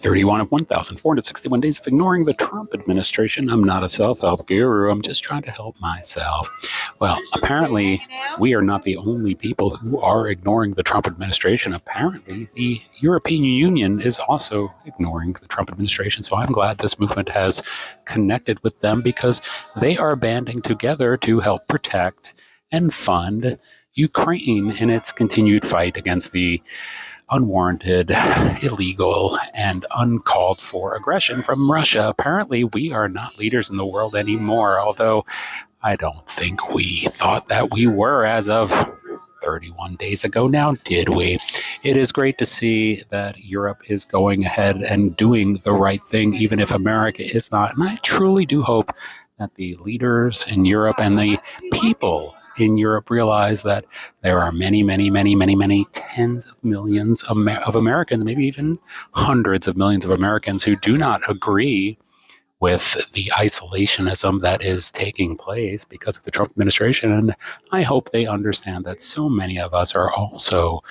31 of 1,461 days of ignoring the Trump administration. I'm not a self-help guru. I'm just trying to help myself. Well, apparently we are not the only people who are ignoring the Trump administration. Apparently the European Union is also ignoring the Trump administration. So I'm glad this movement has connected with them because they are banding together to help protect and fund Ukraine in its continued fight against the unwarranted, illegal, and uncalled for aggression from Russia. Apparently, we are not leaders in the world anymore, although I don't think we thought that we were as of 31 days ago now, did we? It is great to see that Europe is going ahead and doing the right thing, even if America is not. And I truly do hope that the leaders in Europe and the people in Europe realize that there are many tens of millions of Americans, maybe even hundreds of millions of Americans who do not agree with the isolationism that is taking place because of the Trump administration. And I hope they understand that so many of us are also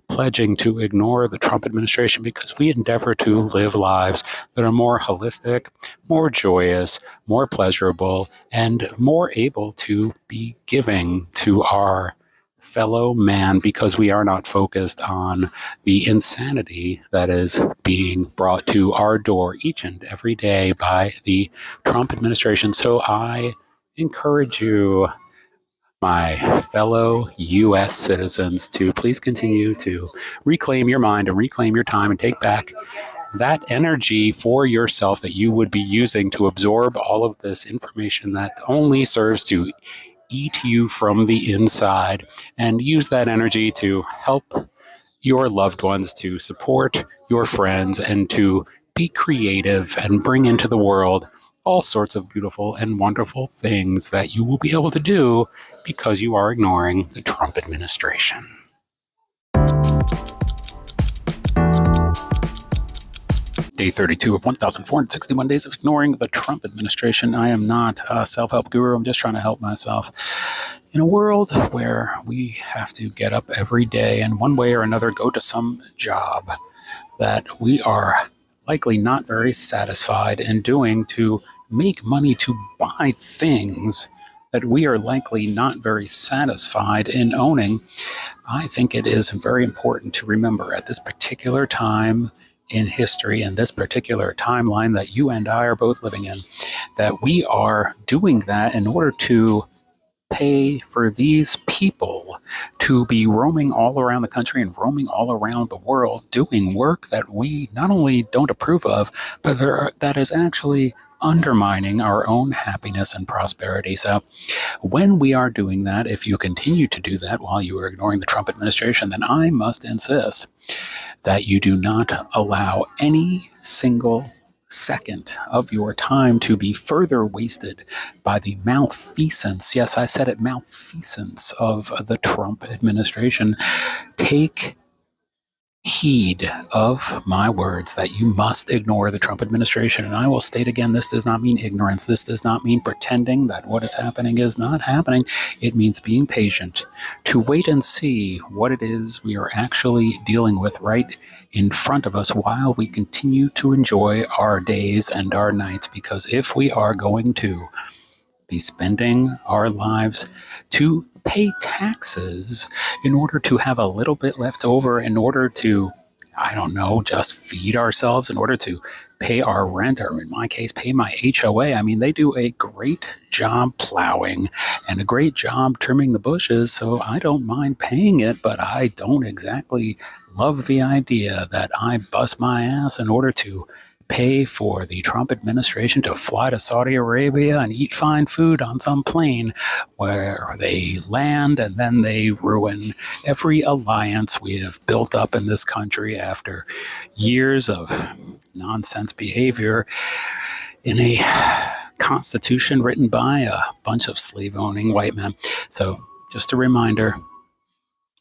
pledging to ignore the Trump administration because we endeavor to live lives that are more holistic, more joyous, more pleasurable, and more able to be giving to our fellow man because we are not focused on the insanity that is being brought to our door each and every day by the Trump administration. So I encourage you, my fellow U.S. citizens, to please continue to reclaim your mind and reclaim your time and take back that energy for yourself that you would be using to absorb all of this information that only serves to eat you from the inside, and use that energy to help your loved ones, to support your friends, and to be creative and bring into the world all sorts of beautiful and wonderful things that you will be able to do because you are ignoring the Trump administration. Day 32 of 1,461 days of ignoring the Trump administration. I am not a self-help guru. I'm just trying to help myself. In a world where we have to get up every day and one way or another go to some job that we are likely not very satisfied in doing to make money to buy things that we are likely not very satisfied in owning, I think it is very important to remember at this particular time in history and this particular timeline that you and I are both living in, that we are doing that in order to pay for these people to be roaming all around the country and roaming all around the world, doing work that we not only don't approve of, but that is actually undermining our own happiness and prosperity. So when we are doing that, if you continue to do that while you are ignoring the Trump administration, then I must insist that you do not allow any single second of your time to be further wasted by the malfeasance, yes, I said it, malfeasance of the Trump administration. Take heed of my words that you must ignore the Trump administration. And I will state again, this does not mean ignorance. This does not mean pretending that what is happening is not happening. It means being patient, to wait and see what it is we are actually dealing with right in front of us while we continue to enjoy our days and our nights. Because if we are going to be spending our lives to pay taxes in order to have a little bit left over, in order to, I don't know, just feed ourselves, in order to pay our rent, or in my case, pay my HOA. I mean, they do a great job plowing and a great job trimming the bushes, so I don't mind paying it, but I don't exactly love the idea that I bust my ass in order to pay for the Trump administration to fly to Saudi Arabia and eat fine food on some plane where they land and then they ruin every alliance we have built up in this country after years of nonsense behavior in a constitution written by a bunch of slave-owning white men. So just a reminder,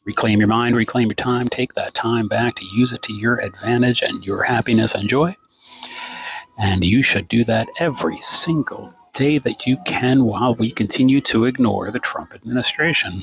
reclaim your mind, reclaim your time, take that time back to use it to your advantage and your happiness and joy. And you should do that every single day that you can while we continue to ignore the Trump administration.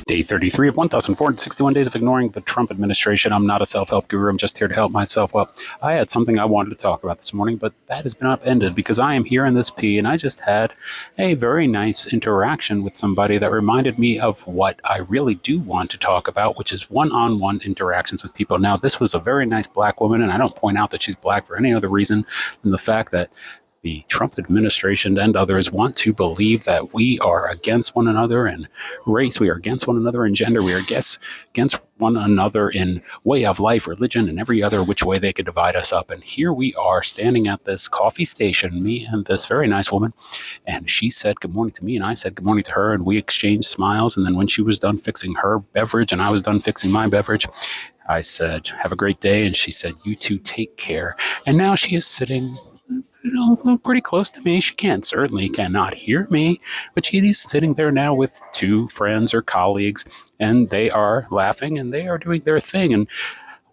Day 33 of 1,461 days of ignoring the Trump administration. I'm not a self-help guru. I'm just here to help myself. Well, I had something I wanted to talk about this morning, but that has been upended because I am here in this P, and I just had a very nice interaction with somebody that reminded me of what I really do want to talk about, which is one-on-one interactions with people. Now, this was a very nice black woman, and I don't point out that she's black for any other reason than the fact that the Trump administration and others want to believe that we are against one another in race, we are against one another in gender, we are against one another in way of life, religion, and every other which way they could divide us up. And here we are standing at this coffee station, me and this very nice woman, and she said good morning to me, and I said good morning to her, and we exchanged smiles. And then when she was done fixing her beverage and I was done fixing my beverage, I said, have a great day. And she said, you too, take care. And now she is sitting pretty close to me. She certainly cannot hear me, but she is sitting there now with two friends or colleagues, and they are laughing and they are doing their thing. And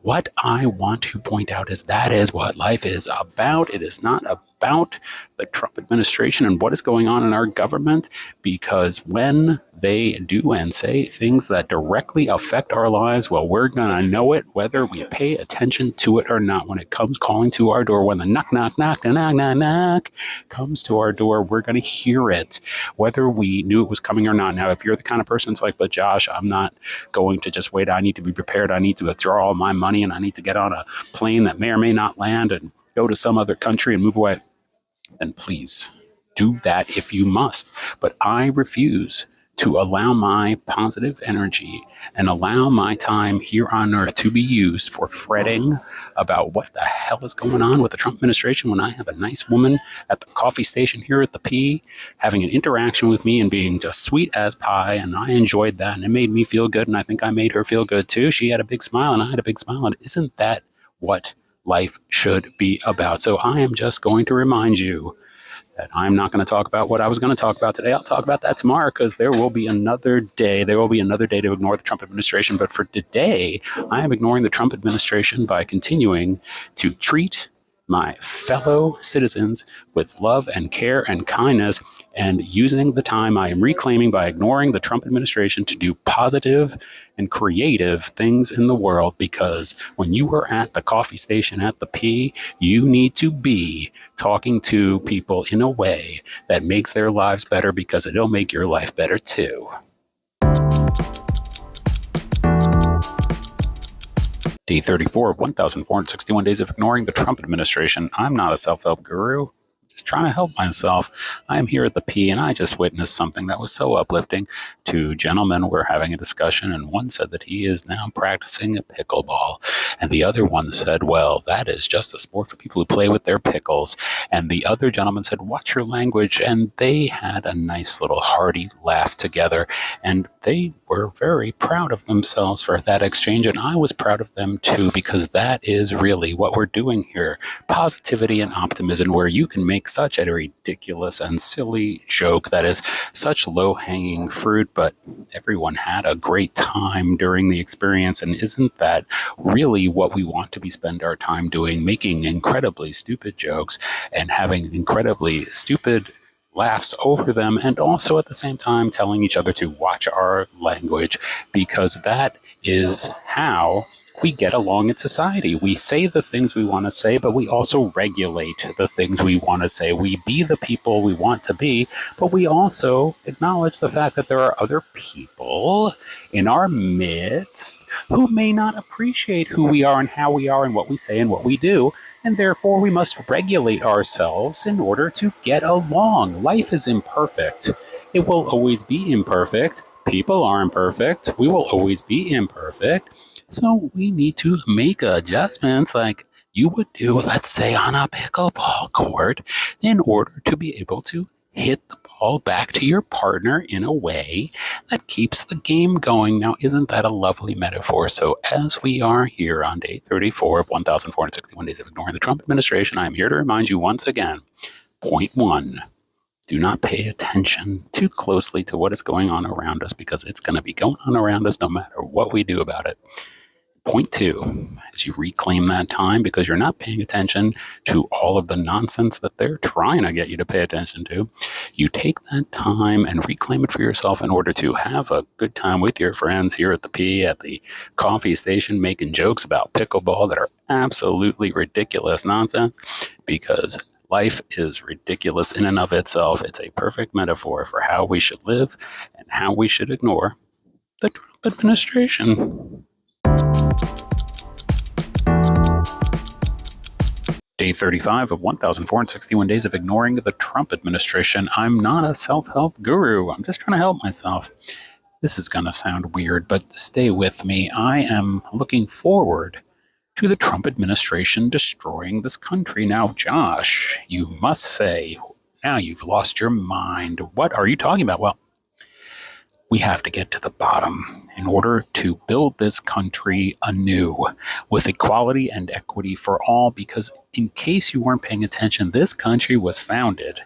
what I want to point out is that is what life is about. It is not about the Trump administration and what is going on in our government, because when they do and say things that directly affect our lives, well, we're going to know it whether we pay attention to it or not. When it comes calling to our door, when the knock, knock, knock, knock, knock, knock comes to our door, we're going to hear it, whether we knew it was coming or not. Now, if you're the kind of person that's like, but Josh, I'm not going to just wait. I need to be prepared. I need to withdraw all my money, and I need to get on a plane that may or may not land and go to some other country and move away, then please do that if you must. But I refuse to allow my positive energy and allow my time here on earth to be used for fretting about what the hell is going on with the Trump administration when I have a nice woman at the coffee station here at the P having an interaction with me and being just sweet as pie. And I enjoyed that, and it made me feel good, and I think I made her feel good too. She had a big smile and I had a big smile, and isn't that what life should be about? So I am just going to remind you that I'm not going to talk about what I was going to talk about today. I'll talk about that tomorrow, because there will be another day. There will be another day to ignore the Trump administration. But for today, I am ignoring the Trump administration by continuing to treat my fellow citizens with love and care and kindness, and using the time I am reclaiming by ignoring the Trump administration to do positive and creative things in the world. Because when you are at the coffee station at the P, you need to be talking to people in a way that makes their lives better, because it'll make your life better too. Day 34 of 1,461 days of ignoring the Trump administration. I'm not a self-help guru. Just trying to help myself. I am here at the P, and I just witnessed something that was so uplifting. Two gentlemen were having a discussion, and one said that he is now practicing pickleball, and the other one said, well, that is just a sport for people who play with their pickles. And the other gentleman said, watch your language. And they had a nice little hearty laugh together, and they were very proud of themselves for that exchange, and I was proud of them too, because that is really what we're doing here. Positivity and optimism, where you can make such a ridiculous and silly joke that is such low-hanging fruit, but everyone had a great time during the experience. And isn't that really what we want to spend our time doing, making incredibly stupid jokes and having incredibly stupid laughs over them, and also at the same time telling each other to watch our language, because that is how we get along in society. We say the things we want to say, but we also regulate the things we want to say. We be the people we want to be, but we also acknowledge the fact that there are other people in our midst who may not appreciate who we are and how we are and what we say and what we do, and therefore we must regulate ourselves in order to get along. Life is imperfect. It will always be imperfect. People are imperfect. We will always be imperfect. So we need to make adjustments like you would do, let's say, on a pickleball court, in order to be able to hit the ball back to your partner in a way that keeps the game going. Now, isn't that a lovely metaphor? So as we are here on day 34 of 1,461 days of ignoring the Trump administration, I am here to remind you once again, point one, do not pay attention too closely to what is going on around us, because it's going to be going on around us no matter what we do about it. Point two is you reclaim that time because you're not paying attention to all of the nonsense that they're trying to get you to pay attention to. You take that time and reclaim it for yourself in order to have a good time with your friends here at the P, at the coffee station, making jokes about pickleball that are absolutely ridiculous nonsense, because life is ridiculous in and of itself. It's a perfect metaphor for how we should live and how we should ignore the Trump administration. Day 35 of 1,461 days of ignoring the Trump administration. I'm not a self-help guru. I'm just trying to help myself. This is going to sound weird, but stay with me. I am looking forward to the Trump administration destroying this country. Now, Josh, you must say, now you've lost your mind. What are you talking about? Well, we have to get to the bottom in order to build this country anew with equality and equity for all, because in case you weren't paying attention, this country was founded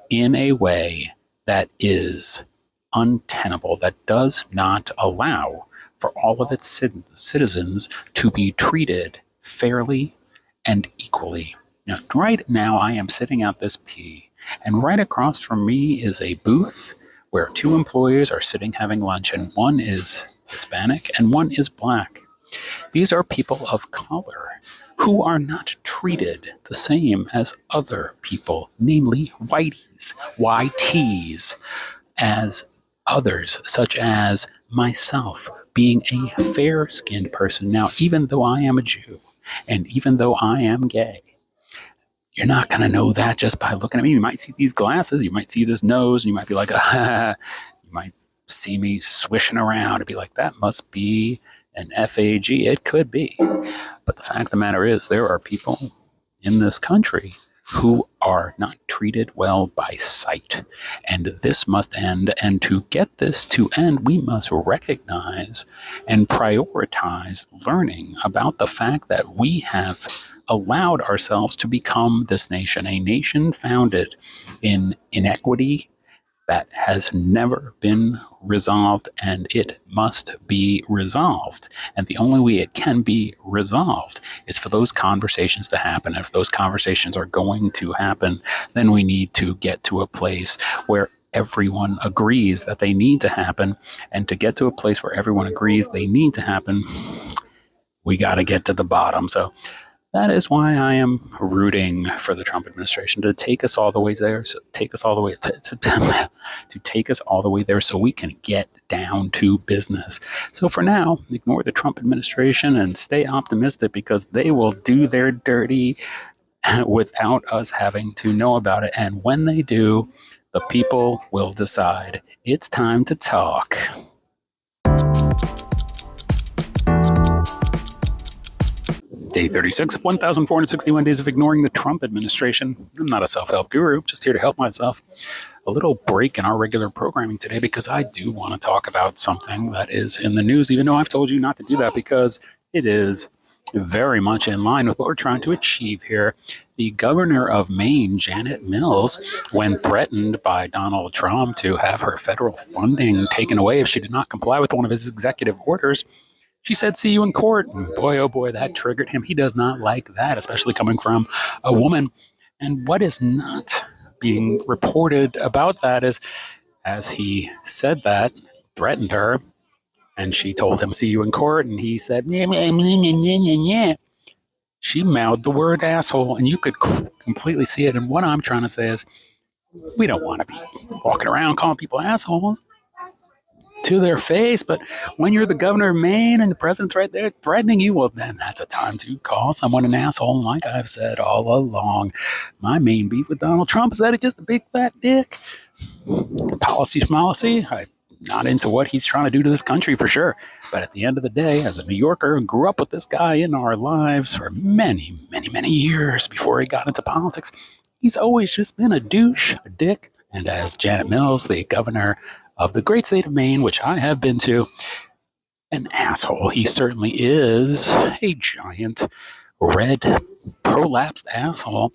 in a way that is untenable, that does not allow for all of its citizens to be treated fairly and equally. Now, right now, I am sitting at this P, and right across from me is a booth where two employees are sitting having lunch, and one is Hispanic and one is Black. These are people of color who are not treated the same as other people, namely whiteys, YTs, as others, such as myself, being a fair-skinned person. Now, even though I am a Jew, and even though I am gay, you're not going to know that just by looking at me. You might see these glasses, you might see this nose, and you might be like, you might see me swishing around and be like, that must be an FAG. It could be. But the fact of the matter is, there are people in this country who are not treated well by sight. And this must end. And to get this to end, we must recognize and prioritize learning about the fact that we have allowed ourselves to become this nation, a nation founded in inequity that has never been resolved, and it must be resolved. And the only way it can be resolved is for those conversations to happen. If those conversations are going to happen, then we need to get to a place where everyone agrees that they need to happen. And to get to a place where everyone agrees they need to happen, we got to get to the bottom. So that is why I am rooting for the Trump administration to take us all the way there, to take us all the way there so we can get down to business. So for now, ignore the Trump administration and stay optimistic, because they will do their dirty without us having to know about it. And when they do, the people will decide it's time to talk. Day 36 of 1,461 days of ignoring the Trump administration. I'm not a self-help guru, just here to help myself. A little break in our regular programming today because I do want to talk about something that is in the news, even though I've told you not to do that, because it is very much in line with what we're trying to achieve here. The governor of Maine, Janet Mills, when threatened by Donald Trump to have her federal funding taken away if she did not comply with one of his executive orders, she said, "See you in court." And boy, oh boy, that triggered him. He does not like that, especially coming from a woman. And what is not being reported about that is, as he said that, threatened her, and she told him, "See you in court," and he said, "Yeah, yeah, yeah, yeah, yeah." She mouthed the word asshole, and you could completely see it. And what I'm trying to say is, we don't want to be walking around calling people assholes to their face, but when you're the governor of Maine and the president's right there threatening you, well, then that's a time to call someone an asshole. And like I've said all along, my main beef with Donald Trump is that it's just a big fat dick. Policy, I'm not into what he's trying to do to this country for sure. But at the end of the day, as a New Yorker who grew up with this guy in our lives for many, many, many years before he got into politics, he's always just been a douche, a dick. And as Janet Mills, the governor of the great state of Maine, which I have been to, an asshole. He certainly is a giant red prolapsed asshole.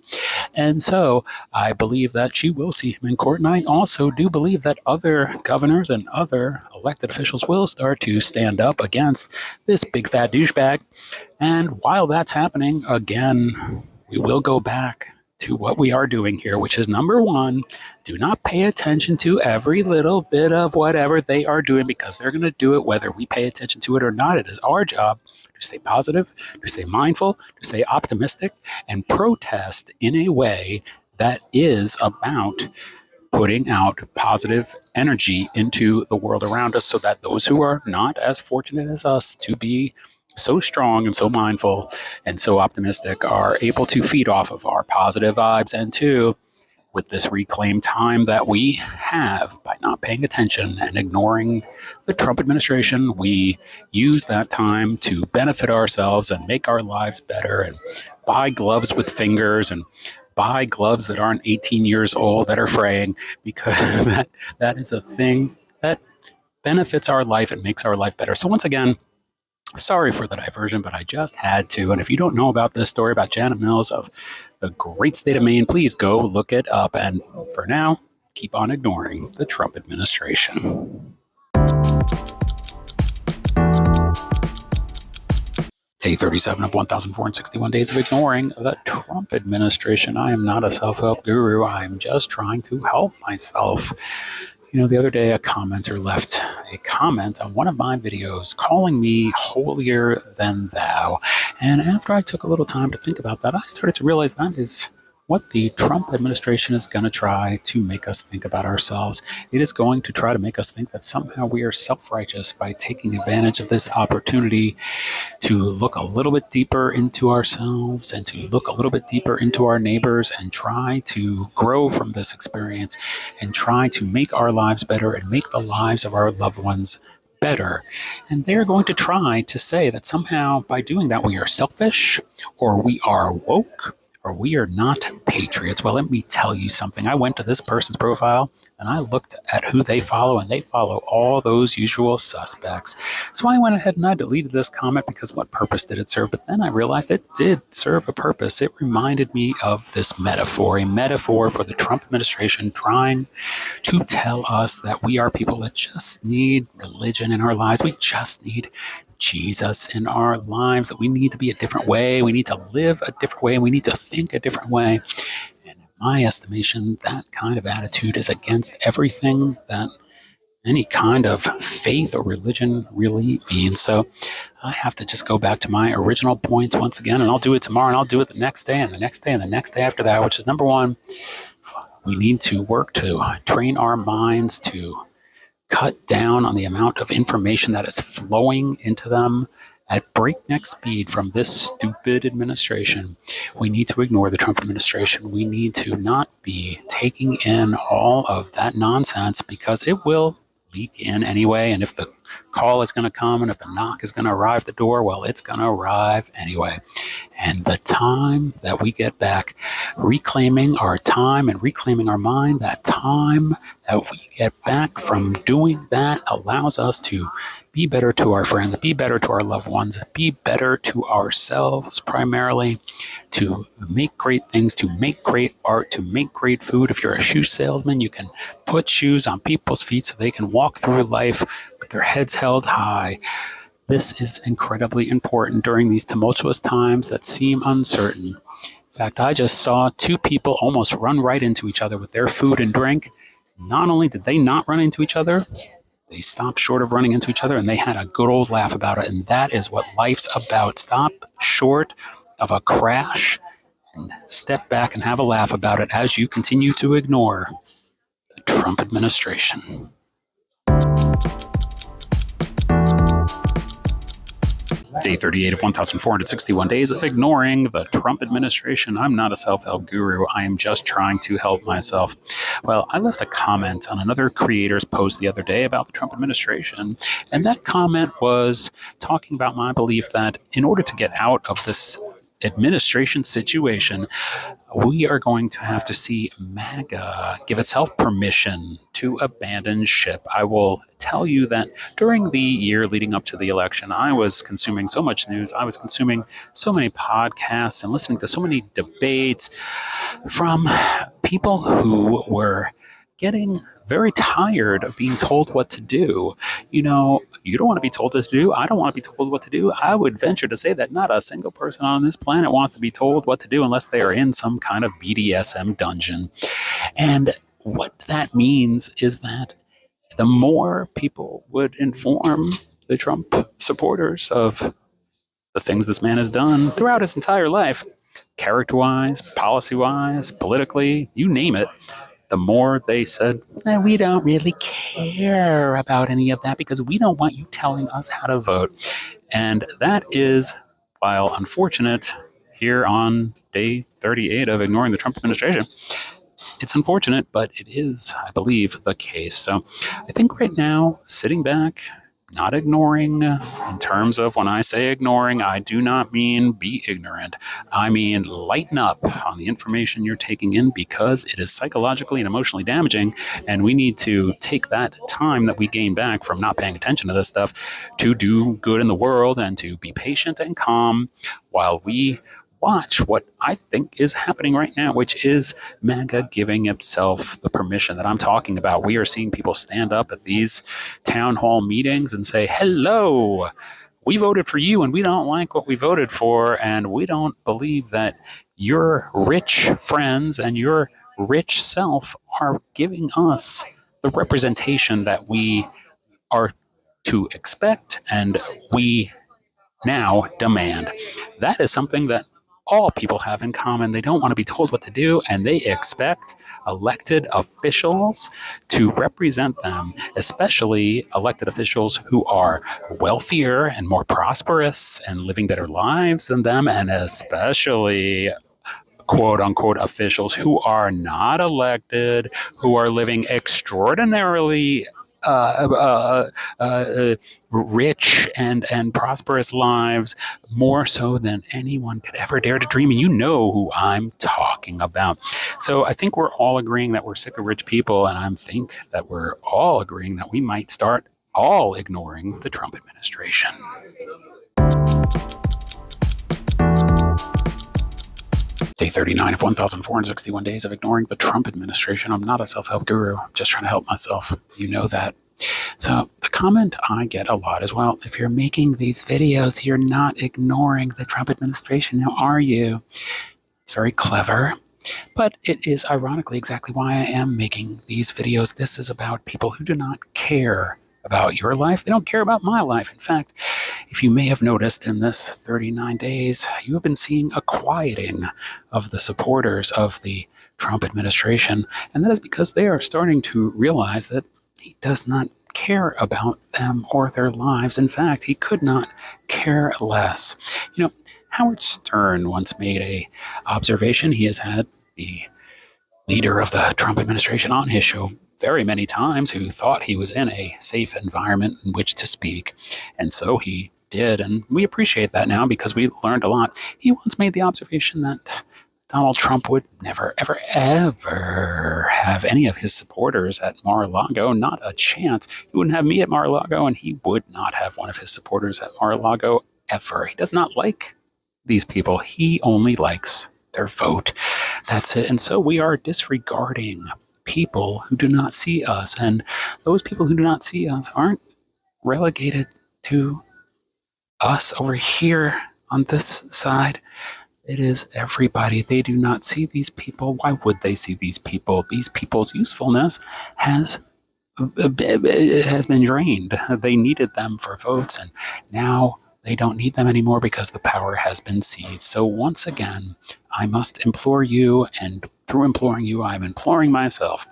And so I believe that she will see him in court. And I also do believe that other governors and other elected officials will start to stand up against this big fat douchebag. And while that's happening, again, we will go back to what we are doing here, which is number one, do not pay attention to every little bit of whatever they are doing, because they're going to do it whether we pay attention to it or not. It is our job to stay positive, to stay mindful, to stay optimistic, and protest in a way that is about putting out positive energy into the world around us, so that those who are not as fortunate as us to be so strong and so mindful and so optimistic are able to feed off of our positive vibes. And two, with this reclaimed time that we have by not paying attention and ignoring the Trump administration, we use that time to benefit ourselves and make our lives better, and buy gloves with fingers and buy gloves that aren't 18 years old that are fraying, because that is a thing that benefits our life and makes our life better. So once again, sorry for the diversion, but I just had to. And if you don't know about this story about Janet Mills of the great state of Maine, please go look it up. And for now, keep on ignoring the Trump administration. Day 37 of 1,461 days of ignoring the Trump administration. I am not a self-help guru. I'm just trying to help myself. You know, the other day a commenter left a comment on one of my videos calling me holier than thou. And after I took a little time to think about that, I started to realize that is what the Trump administration is going to try to make us think about ourselves. It is going to try to make us think that somehow we are self-righteous by taking advantage of this opportunity to look a little bit deeper into ourselves and to look a little bit deeper into our neighbors and try to grow from this experience and try to make our lives better and make the lives of our loved ones better. And they're going to try to say that somehow by doing that we are selfish, or we are woke, or we are not patriots. Well, let me tell you something. I went to this person's profile and I looked at who they follow, and they follow all those usual suspects. So I went ahead and I deleted this comment, because what purpose did it serve? But then I realized it did serve a purpose. It reminded me of this metaphor, a metaphor for the Trump administration trying to tell us that we are people that just need religion in our lives. We just need Jesus in our lives, that we need to be a different way, we need to live a different way, and we need to think a different way. And in my estimation, that kind of attitude is against everything that any kind of faith or religion really means. So I have to just go back to my original points once again, and I'll do it tomorrow, and I'll do it the next day, and the next day, and the next day after that, which is number one, we need to work to train our minds to cut down on the amount of information that is flowing into them at breakneck speed from this stupid administration. We need to ignore the Trump administration. We need to not be taking in all of that nonsense, because it will leak in anyway. And if the call is going to come and if the knock is going to arrive at the door, well, it's going to arrive anyway. And the time that we get back, reclaiming our time and reclaiming our mind, that time that we get back from doing that allows us to be better to our friends, be better to our loved ones, be better to ourselves primarily, to make great things, to make great art, to make great food. If you're a shoe salesman, you can put shoes on people's feet so they can walk through life with their heads held high. This is incredibly important during these tumultuous times that seem uncertain. In fact, I just saw two people almost run right into each other with their food and drink. Not only did they not run into each other, they stopped short of running into each other, and they had a good old laugh about it. And that is what life's about. Stop short of a crash and step back and have a laugh about it as you continue to ignore the Trump administration. Day 38 of 1,461 days of ignoring the Trump administration. I'm not a self-help guru. I am just trying to help myself. Well, I left a comment on another creator's post the other day about the Trump administration, and that comment was talking about my belief that in order to get out of this administration situation, we are going to have to see MAGA give itself permission to abandon ship. I will tell you that during the year leading up to the election, I was consuming so much news. I was consuming so many podcasts and listening to so many debates from people who were getting very tired of being told what to do. You know, you don't want to be told what to do. I don't want to be told what to do. I would venture to say that not a single person on this planet wants to be told what to do unless they are in some kind of BDSM dungeon. And what that means is that the more people would inform the Trump supporters of the things this man has done throughout his entire life, character-wise, policy-wise, politically, you name it, the more they said, we don't really care about any of that because we don't want you telling us how to vote. And that is, while unfortunate, here on day 38 of ignoring the Trump administration, it's unfortunate, but it is, I believe, the case. So I think right now, sitting back, not ignoring, in terms of when I say ignoring, I do not mean be ignorant. I mean lighten up on the information you're taking in because it is psychologically and emotionally damaging, and we need to take that time that we gain back from not paying attention to this stuff to do good in the world and to be patient and calm while we watch what I think is happening right now, which is MAGA giving itself the permission that I'm talking about. We are seeing people stand up at these town hall meetings and say, hello, we voted for you and we don't like what we voted for, and we don't believe that your rich friends and your rich self are giving us the representation that we are to expect and we now demand. That is something that all people have in common. They don't want to be told what to do, and they expect elected officials to represent them, especially elected officials who are wealthier and more prosperous and living better lives than them, and especially quote unquote officials who are not elected, who are living extraordinarily rich and prosperous lives, more so than anyone could ever dare to dream. And you know who I'm talking about. So I think we're all agreeing that we're sick of rich people, and I think that we're all agreeing that we might start all ignoring the Trump administration. Day 39 of 1,461 days of ignoring the Trump administration. I'm not a self-help guru. I'm just trying to help myself. You know that. So the comment I get a lot is, well, if you're making these videos, you're not ignoring the Trump administration, now are you? It's very clever. But it is ironically exactly why I am making these videos. This is about people who do not care about your life. They don't care about my life. In fact, if you may have noticed in this 39 days, you have been seeing a quieting of the supporters of the Trump administration. And that is because they are starting to realize that he does not care about them or their lives. In fact, he could not care less. You know, Howard Stern once made a observation. He has had the leader of the Trump administration on his show very many times, who thought he was in a safe environment in which to speak. And so he did. And we appreciate that now because we learned a lot. He once made the observation that Donald Trump would never, ever, ever have any of his supporters at Mar-a-Lago. Not a chance. He wouldn't have me at Mar-a-Lago, and he would not have one of his supporters at Mar-a-Lago ever. He does not like these people. He only likes their vote. That's it. And so we are disregarding people who do not see us. And those people who do not see us aren't relegated to us over here on this side. It is everybody. They do not see these people. Why would they see these people? These people's usefulness has been drained. They needed them for votes, and now they don't need them anymore because the power has been seized. So once again, I must implore you, and through imploring you, I'm imploring myself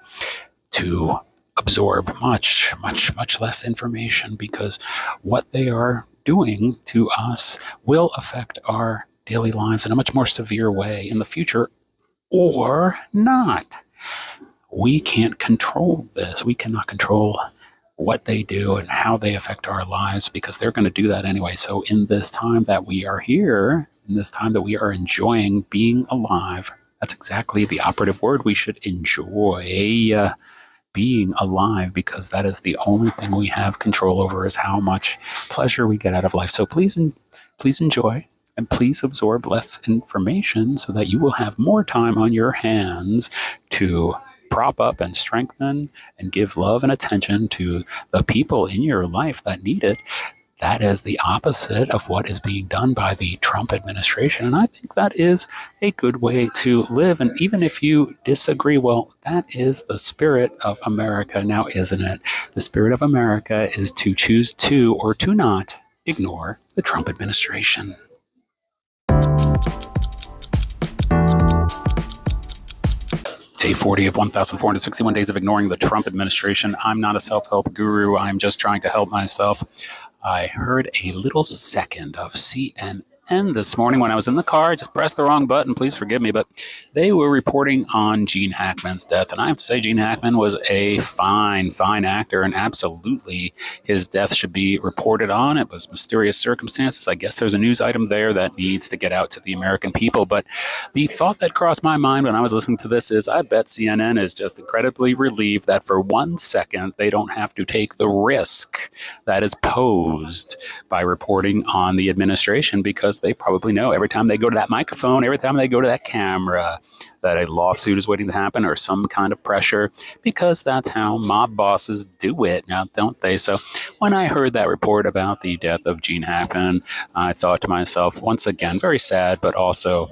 to absorb much, much, much less information, because what they are doing to us will affect our daily lives in a much more severe way in the future, or not. We can't control this. We cannot control what they do and how they affect our lives, because they're going to do that anyway. So in this time that we are here, in this time that we are enjoying being alive. That's exactly the operative word. We should enjoy being alive, because that is the only thing we have control over, is how much pleasure we get out of life. So please enjoy, and please absorb less information so that you will have more time on your hands to prop up and strengthen and give love and attention to the people in your life that need it. That is the opposite of what is being done by the Trump administration. And I think that is a good way to live. And even if you disagree, well, that is the spirit of America now, isn't it? The spirit of America is to choose to or to not ignore the Trump administration. Day 40 of 1,461 days of ignoring the Trump administration. I'm not a self-help guru. I'm just trying to help myself. I heard a little second of CNN this morning when I was in the car. I just pressed the wrong button. Please forgive me, but they were reporting on Gene Hackman's death. And I have to say, Gene Hackman was a fine actor, and absolutely his death should be reported on. It was mysterious circumstances. I guess there's a news item there that needs to get out to the American people. But the thought that crossed my mind when I was listening to this is, I bet CNN is just incredibly relieved that for 1 second they don't have to take the risk that is posed by reporting on the administration, because they probably know every time they go to that microphone, every time they go to that camera, that a lawsuit is waiting to happen or some kind of pressure, because that's how mob bosses do it now, don't they? So when I heard that report about the death of Gene Hackman, I thought to myself, once again, very sad, but also,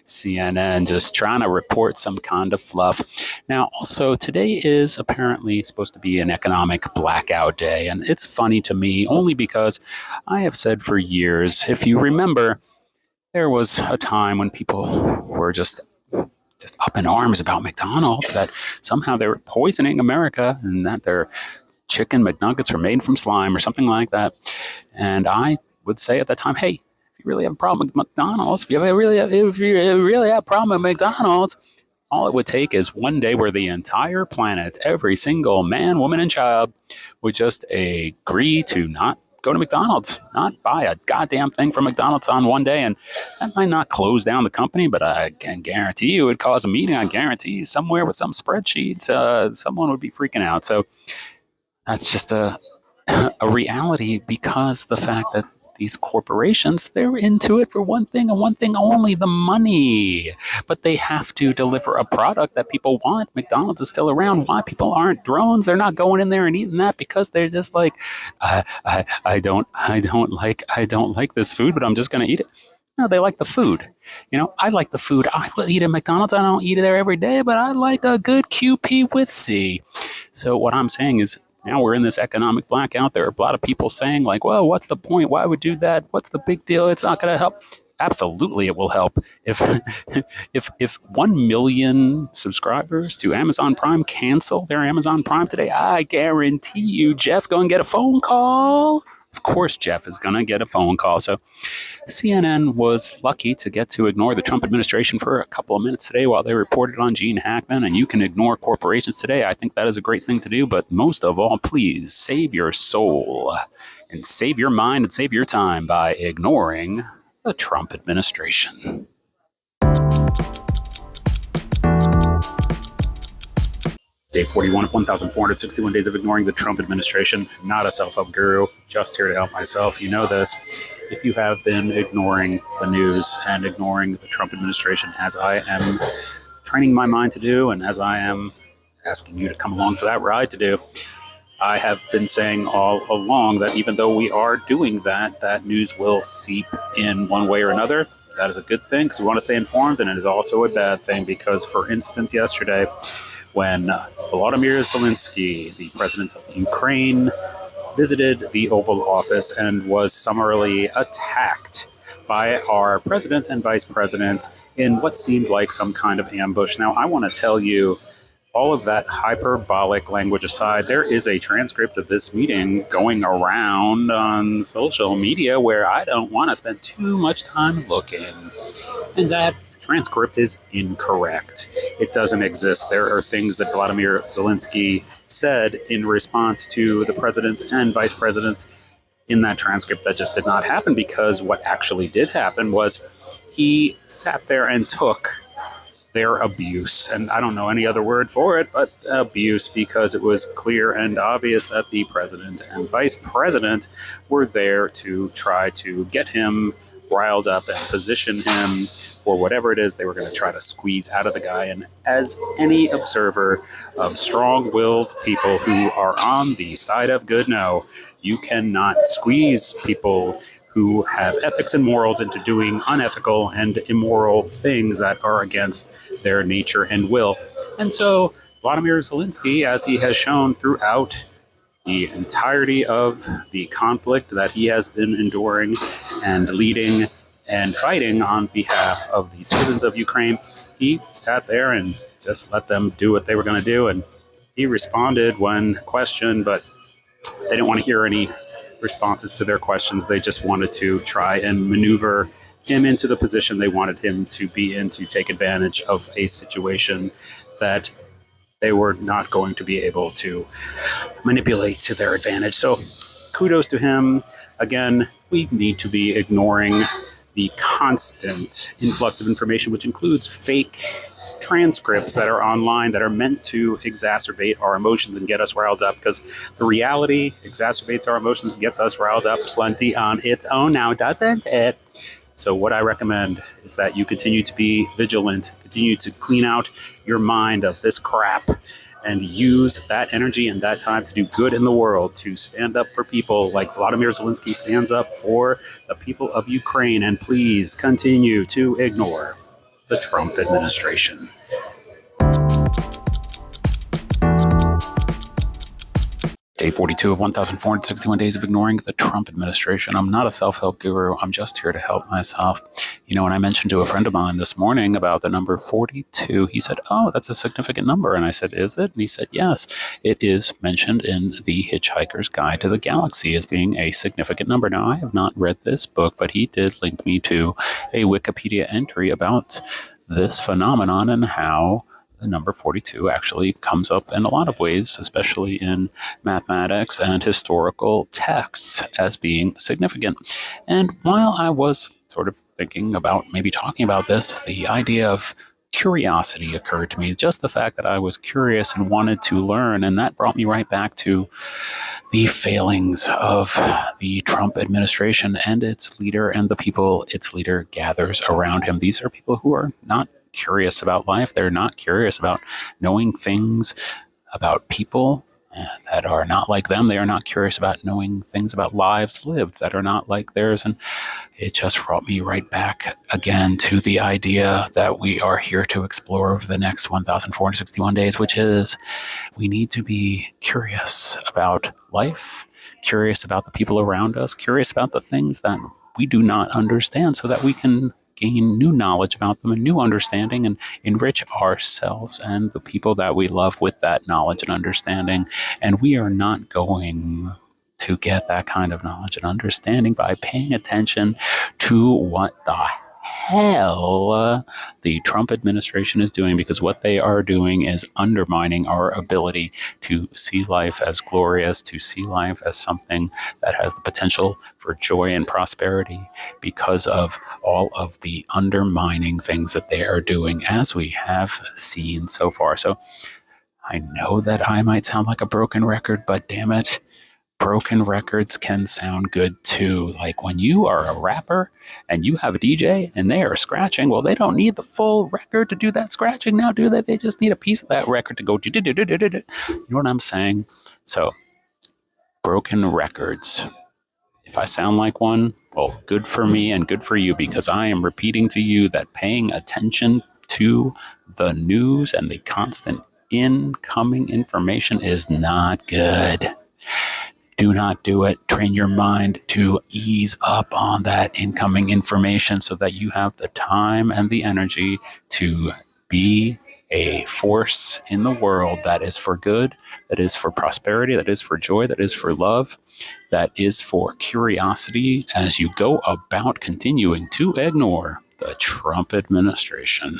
CNN just trying to report some kind of fluff. Now, also, today is apparently supposed to be an economic blackout day. And it's funny to me only because I have said for years, if you remember, there was a time when people were just up in arms about McDonald's, that somehow they were poisoning America and that their chicken McNuggets were made from slime or something like that. And I would say at that time, hey, you really have a problem with McDonald's, if you really have a problem with McDonald's, all it would take is one day where the entire planet, every single man, woman, and child would just agree to not go to McDonald's, not buy a goddamn thing from McDonald's on one day. And that might not close down the company, but I can guarantee you it would cause a meeting. I guarantee you somewhere with some spreadsheet, someone would be freaking out. So that's just a reality, because the fact that these corporations, they're into it for one thing and one thing only, the money. But they have to deliver a product that people want. McDonald's is still around. Why people aren't drones? They're not going in there and eating that because they're just like, I don't like this food, but I'm just going to eat it. No, they like the food. I like the food. I will eat at McDonald's. I don't eat it there every day, but I like a good QP with C. So what I'm saying is, now we're in this economic blackout. There are a lot of people saying like, well, what's the point? Why would do that? What's the big deal? It's not going to help. Absolutely, it will help. If 1 million subscribers to Amazon Prime cancel their Amazon Prime today, I guarantee you Jeff going to get a phone call. Of course, Jeff is going to get a phone call. So CNN was lucky to get to ignore the Trump administration for a couple of minutes today while they reported on Gene Hackman. And you can ignore corporations today. I think that is a great thing to do. But most of all, please save your soul and save your mind and save your time by ignoring the Trump administration. Day 41 of 1,461 days of ignoring the Trump administration. Not a self-help guru, just here to help myself. You know this. If you have been ignoring the news and ignoring the Trump administration, as I am training my mind to do, and as I am asking you to come along for that ride to do, I have been saying all along that even though we are doing that, that news will seep in one way or another. That is a good thing because we want to stay informed, and it is also a bad thing because, for instance, yesterday, when Volodymyr Zelensky, the president of Ukraine, visited the Oval Office and was summarily attacked by our president and vice president in what seemed like some kind of ambush. Now, I want to tell you, all of that hyperbolic language aside, there is a transcript of this meeting going around on social media where I don't want to spend too much time looking. And that transcript is incorrect. It doesn't exist. There are things that Volodymyr Zelensky said in response to the president and vice president in that transcript that just did not happen, because what actually did happen was he sat there and took their abuse, and I don't know any other word for it, but abuse, because it was clear and obvious that the president and vice president were there to try to get him riled up and position him for whatever it is they were going to try to squeeze out of the guy. And as any observer of strong-willed people who are on the side of good know, you cannot squeeze people who have ethics and morals into doing unethical and immoral things that are against their nature and will. And so Vladimir Zelensky, as he has shown throughout the entirety of the conflict that he has been enduring and leading and fighting on behalf of the citizens of Ukraine, he sat there and just let them do what they were going to do. And he responded when questioned, but they didn't want to hear any responses to their questions. They just wanted to try and maneuver him into the position they wanted him to be in, to take advantage of a situation that they were not going to be able to manipulate to their advantage. So kudos to him. Again, we need to be ignoring the constant influx of information, which includes fake transcripts that are online that are meant to exacerbate our emotions and get us riled up, because the reality exacerbates our emotions and gets us riled up plenty on its own now, doesn't it? So what I recommend is that you continue to be vigilant, continue to clean out your mind of this crap, and use that energy and that time to do good in the world, to stand up for people like Vladimir Zelensky stands up for the people of Ukraine. And please continue to ignore the Trump administration. Day 42 of 1,461 days of ignoring the Trump administration. I'm not a self-help guru. I'm just here to help myself. You know, when I mentioned to a friend of mine this morning about the number 42, he said, "Oh, that's a significant number." And I said, "Is it?" And he said, "Yes, it is mentioned in The Hitchhiker's Guide to the Galaxy as being a significant number." Now, I have not read this book, but he did link me to a Wikipedia entry about this phenomenon and how the number 42 actually comes up in a lot of ways, especially in mathematics and historical texts, as being significant. And while I was sort of thinking about maybe talking about this, the idea of curiosity occurred to me. Just the fact that I was curious and wanted to learn, and that brought me right back to the failings of the Trump administration and its leader and the people its leader gathers around him. These are people who are not curious about life. They're not curious about knowing things about people that are not like them. They are not curious about knowing things about lives lived that are not like theirs. And it just brought me right back again to the idea that we are here to explore over the next 1,461 days, which is we need to be curious about life, curious about the people around us, curious about the things that we do not understand, so that we can gain new knowledge about them and new understanding and enrich ourselves and the people that we love with that knowledge and understanding. And we are not going to get that kind of knowledge and understanding by paying attention to what the hell the Trump administration is doing, because what they are doing is undermining our ability to see life as glorious, to see life as something that has the potential for joy and prosperity, because of all of the undermining things that they are doing, as we have seen so far. So I know that I might sound like a broken record, but damn it, broken records can sound good too. Like when you are a rapper and you have a DJ and they are scratching, well, they don't need the full record to do that scratching now, do they? They just need a piece of that record to go do. You know what I'm saying? So, broken records. If I sound like one, well, good for me and good for you, because I am repeating to you that paying attention to the news and the constant incoming information is not good. Do not do it. Train your mind to ease up on that incoming information so that you have the time and the energy to be a force in the world that is for good, that is for prosperity, that is for joy, that is for love, that is for curiosity, as you go about continuing to ignore the Trump administration.